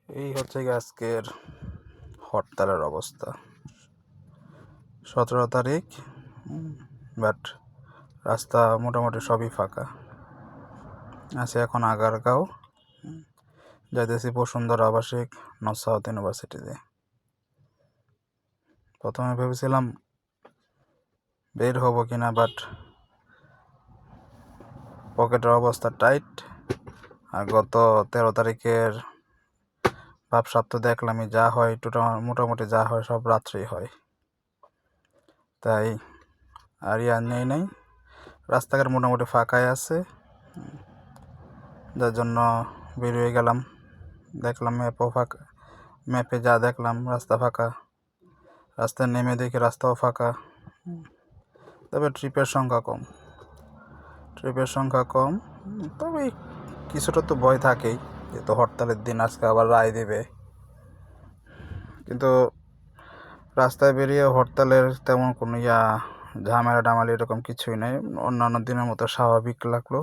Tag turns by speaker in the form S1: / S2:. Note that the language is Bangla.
S1: এই হচ্ছে গিয়ে আজকের হরতালের অবস্থা। 17 তারিখ, বাট রাস্তা মোটামুটি সবই ফাঁকা আছে। এখন আগারগাঁও যাইতেছি বসুন্ধরা আবাসিক নর্থ সাউথ ইউনিভার্সিটিতে। প্রথমে ভেবেছিলাম বের হব কিনা, বাট পকেটের অবস্থা টাইট। আর গত 13 তারিখের ভাবসাব তো দেখলামই, যা হয় মোটামুটি যা হয় সব রাত্রেই হয়, তাই আর নেই নাই। রাস্তাঘাট মোটামুটি ফাঁকাই আছে, যার জন্য বেরিয়ে গেলাম। দেখলাম ম্যাপে যা দেখলাম রাস্তা ফাঁকা। রাস্তায় নেমে দেখি রাস্তাও ফাঁকা, তবে ট্রিপের সংখ্যা কম। তবে কিছুটা তো ভয় থাকেই, যেহেতু হরতালের দিন, আজকে আবার রায় দেবে। কিন্তু রাস্তায় বেরিয়ে হরতালের তেমন কোনো ঝামেলা টামেলা এরকম কিছুই নেই, অন্যান্য দিনের মতো স্বাভাবিক লাগলো।